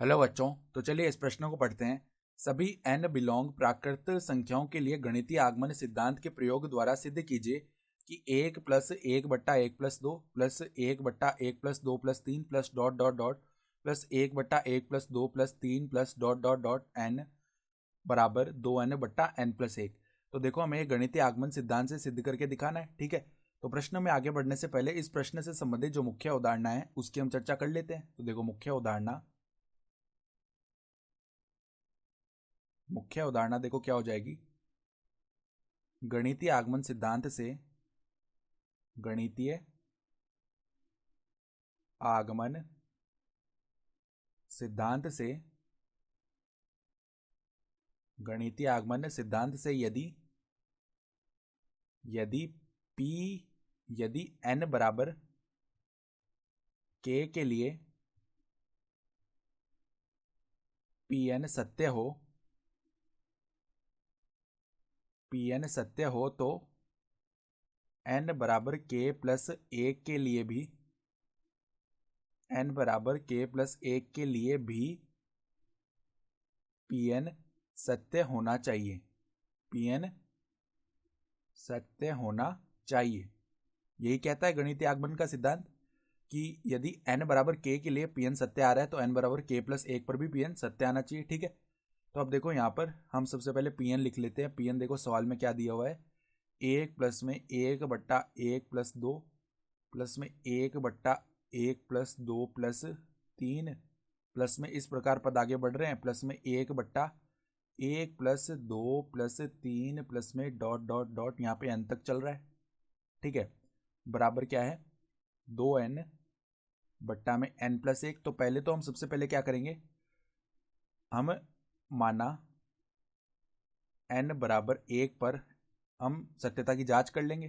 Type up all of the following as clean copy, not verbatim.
Hello बच्चों। तो चलिए इस प्रश्न को पढ़ते हैं। सभी n बिलोंग प्राकृत संख्याओं के लिए गणितीय आगमन सिद्धांत के प्रयोग द्वारा सिद्ध कीजिए कि 1+1/1+2 +1/1+2+3 plus dot dot dot plus 1/1+2+3 plus dot dot dot n बराबर 2n/n+1। तो देखो हमें गणितीय आगमन सिद्धांत से सिद्ध करके दिखाना है। ठीक है, तो प्रश्न में आगे बढ़ने से पहले इस प्रश्न से संबंधित जो मुख्य उदाहरणा है उसकी हम चर्चा कर लेते हैं। तो देखो मुख्य उदाहरणा देखो क्या हो जाएगी। गणितीय आगमन सिद्धांत से गणितीय आगमन सिद्धांत से गणितीय आगमन सिद्धांत से यदि यदि p यदि n बराबर k के लिए pn सत्य हो तो n बराबर k प्लस 1 के लिए भी pn सत्य होना चाहिए। pn सत्य होना चाहिए, यही कहता है गणितीय आगमन का सिद्धांत कि यदि n बराबर k के लिए pn सत्य आ रहा है तो n बराबर k प्लस 1 पर भी pn सत्य आना चाहिए। ठीक है, तो अब देखो यहाँ पर हम सबसे पहले pn लिख लेते हैं। pn देखो सवाल में क्या दिया हुआ है, 1+1/1+2 प्लस में 1/1+2+3 प्लस में इस प्रकार पद आगे बढ़ रहे हैं, प्लस में 1/1+2+3 प्लस में डॉट डॉट डॉट यहाँ पे n तक चल रहा है। ठीक है, बराबर क्या है 2n/n+1। तो पहले तो हम सबसे पहले क्या करेंगे, हम माना n बराबर 1 पर हम सत्यता की जांच कर लेंगे।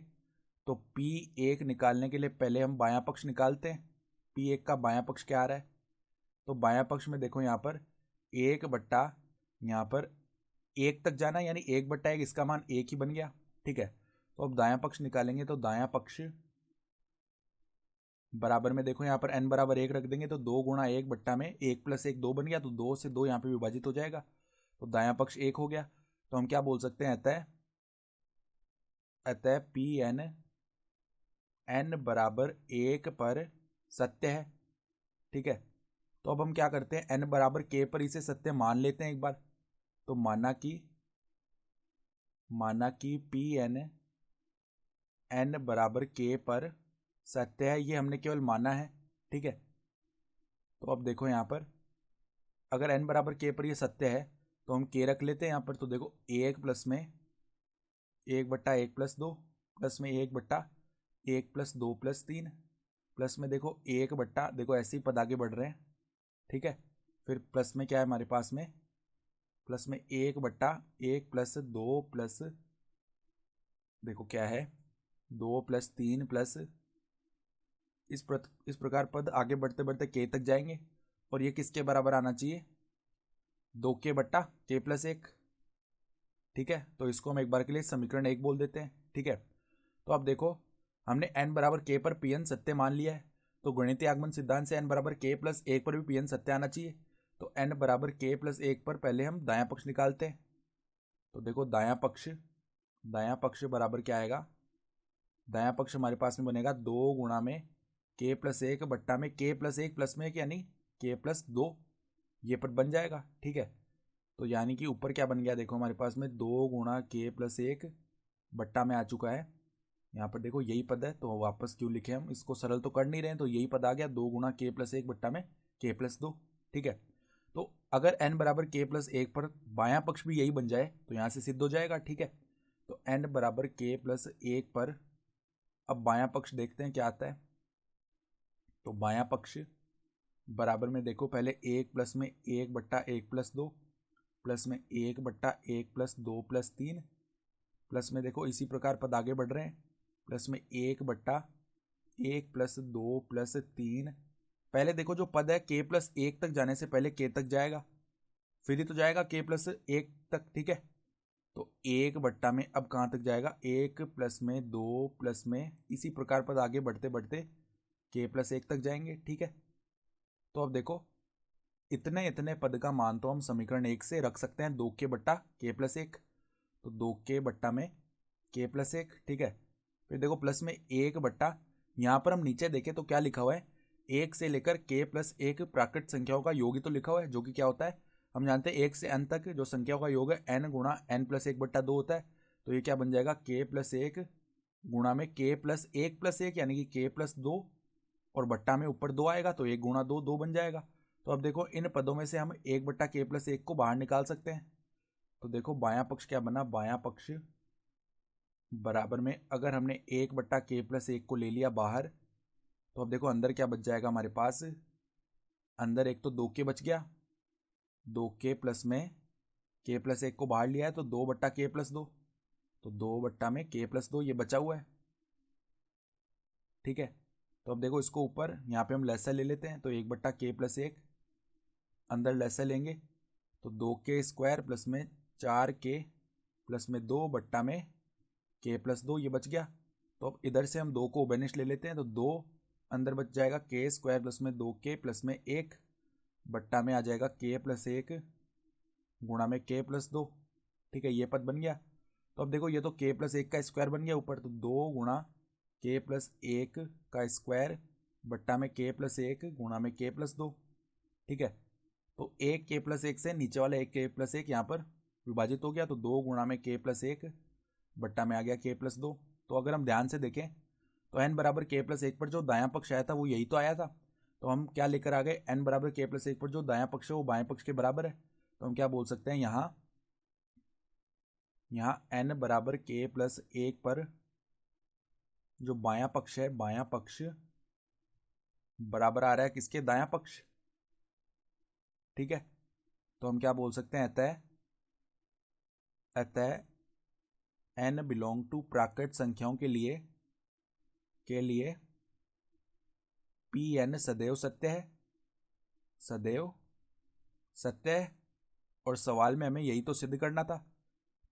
तो P1 निकालने के लिए पहले हम बायां पक्ष निकालते हैं। P1 का बायां पक्ष क्या आ रहा है, तो बायां पक्ष में देखो यहाँ पर 1 तक जाना यानी 1/1, इसका मान 1 ही बन गया। ठीक है, तो अब दायां पक्ष निकालेंगे तो दायां पक्ष बराबर में देखो यहाँ पर n बराबर 1 रख देंगे तो 2 गुणा 1/1 प्लस 1 2 बन गया, तो 2 से 2 यहाँ पे विभाजित हो जाएगा, तो दायां पक्ष 1 हो गया। तो हम क्या बोल सकते हैं, अतः अतः Pn n बराबर 1 पर सत्य है। ठीक है, तो अब हम क्या करते हैं, n बराबर k पर इसे सत्य मान लेते हैं एक बार। तो माना कि Pn n बराबर k पर सत्य है, ये हमने केवल माना है। ठीक है, तो अब देखो यहाँ पर अगर n बराबर k पर ये सत्य है तो हम k रख लेते हैं यहाँ पर। तो देखो 1 प्लस में 1/1+2 प्लस में 1/1+2+3 प्लस में देखो देखो ऐसे ही पद आगे बढ़ रहे हैं। ठीक है, फिर प्लस में क्या है हमारे पास में, प्लस में 1/1+2 प्लस देखो क्या है 2+3 प्लस इस प्रकार पद आगे बढ़ते बढ़ते k तक जाएंगे और ये किसके बराबर आना चाहिए, 2k/k+1। ठीक है, तो इसको हम एक बार के लिए समीकरण 1 बोल देते हैं। ठीक है, तो अब देखो हमने n बराबर k पर pn सत्य मान लिया है, तो गणितीय आगमन सिद्धांत से n बराबर k प्लस 1 पर भी pn सत्य आना चाहिए। तो n बराबर k प्लस 1 पर पहले हम दायां पक्ष निकालते हैं। तो देखो दायां पक्ष बराबर क्या आएगा, दायां पक्ष हमारे पास में बनेगा 2 गुणा में k+1 बट्टा में k+1 प्लस में 1 यानी k+2, ये पद बन जाएगा। ठीक है, तो यानी कि ऊपर क्या बन गया, देखो हमारे पास में 2 गुणा k+1 बट्टा में आ चुका है, यहाँ पर देखो यही पद है, तो वापस क्यों लिखे, हम इसको सरल तो कर नहीं रहे हैं, तो यही पद आ गया 2 गुणा k+1 बट्टा में k+2। ठीक है, तो अगर n बराबर k+1 पर बायां पक्ष भी यही बन जाए तो यहाँ से सिद्ध हो जाएगा। ठीक है, तो n बराबर k+1 पर अब बायां पक्ष देखते हैं क्या आता है। तो बायां पक्ष बराबर में देखो पहले 1 प्लस में 1/1+2 प्लस में 1/1+2+3 प्लस में देखो इसी प्रकार पद आगे बढ़ रहे हैं, प्लस में 1/1+2+3। पहले देखो जो पद है k+1 तक जाने से पहले k तक जाएगा, फिर ही तो जाएगा k+1 तक। ठीक है, तो 1 बट्टा में अब कहाँ तक जाएगा, 1 प्लस में 2 प्लस में इसी प्रकार पद आगे बढ़ते बढ़ते k+1 तक जाएंगे। ठीक है, तो अब देखो इतने इतने पद का मान तो हम समीकरण 1 से रख सकते हैं 2k बट्टा k प्लस 1, तो 2k बट्टा में k प्लस 1, ठीक है। फिर देखो प्लस में 1 बट्टा, यहाँ पर हम नीचे देखें तो क्या लिखा हुआ है, 1 से लेकर k प्लस 1 प्राकृत संख्याओं का योग ही तो लिखा हुआ है, जो कि क्या होता है, हम जानते हैं 1 से n तक जो संख्याओं का योग है n गुणा n प्लस 1 बट्टा 2 होता है। तो ये क्या बन जाएगा, k प्लस 1 गुणा में k प्लस 1 यानी कि k प्लस 2, और बट्टा में ऊपर 2 आएगा तो 1 गुणा 2 2 बन जाएगा। तो अब देखो इन पदों में से हम 1 बट्टा k प्लस 1 को बाहर निकाल सकते हैं। तो देखो बायां पक्ष क्या बना, बायां पक्ष बराबर में अगर हमने 1 बट्टा k प्लस 1 को ले लिया बाहर, तो अब देखो अंदर क्या बच जाएगा हमारे पास, अंदर एक तो 2k बच गया, 2k प्लस में k प्लस 1 को बाहर लिया है तो 2 बट्टा k प्लस 2, तो 2 बट्टा में k प्लस 2 ये बचा हुआ है, ठीक है। तो अब देखो इसको ऊपर यहाँ पे हम लहसा ले लेते हैं, तो 1 बट्टा k प्लस 1 अंदर लहसा लेंगे तो 2k स्क्वायर प्लस में 4k प्लस में 2 बट्टा में k प्लस 2 ये बच गया। तो अब इधर से हम 2 को उबेनिश ले लेते हैं, तो 2 अंदर बच जाएगा k स्क्वायर प्लस में 2k प्लस में 1 बट्टा में आ जाएगा k प्लस 1 गुणा में k प्लस 2, ठीक है, ये पद बन गया। तो अब देखो ये तो k प्लस 1 का स्क्वायर बन गया ऊपर, तो 2 गुणा k प्लस 1 का स्क्वायर बट्टा में k प्लस 1 गुणा में k प्लस 2, ठीक है। तो 1 k प्लस 1 से नीचे वाला 1 k प्लस 1 यहाँ पर विभाजित हो गया, तो 2 गुणा में k प्लस 1 बट्टा में आ गया k प्लस 2। तो अगर हम ध्यान से देखें तो n बराबर k प्लस 1 पर जो दायां पक्ष आया था वो यही तो आया था, तो हम क्या लेकर आ गए, n बराबर k प्लस 1 पर जो दायां पक्ष है वो बाएं पक्ष के बराबर है। तो हम क्या बोल सकते हैं, यहाँ n बराबर k प्लस 1 पर जो बायां पक्ष है, बायां पक्ष बराबर आ रहा है किसके, दायां पक्ष, ठीक है। तो हम क्या बोल सकते हैं, अतः n बिलोंग टू प्राकृत संख्याओं के लिए Pn सदैव सत्य है, सदैव सत्य है, और सवाल में हमें यही तो सिद्ध करना था।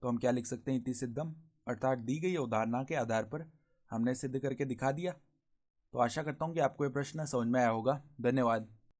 तो हम क्या लिख सकते हैं, इति सिद्धम, अर्थात दी गई उदाहरणा के आधार पर हमने सिद्ध करके दिखा दिया। तो आशा करता हूं कि आपको ये प्रश्न समझ में आया होगा। धन्यवाद।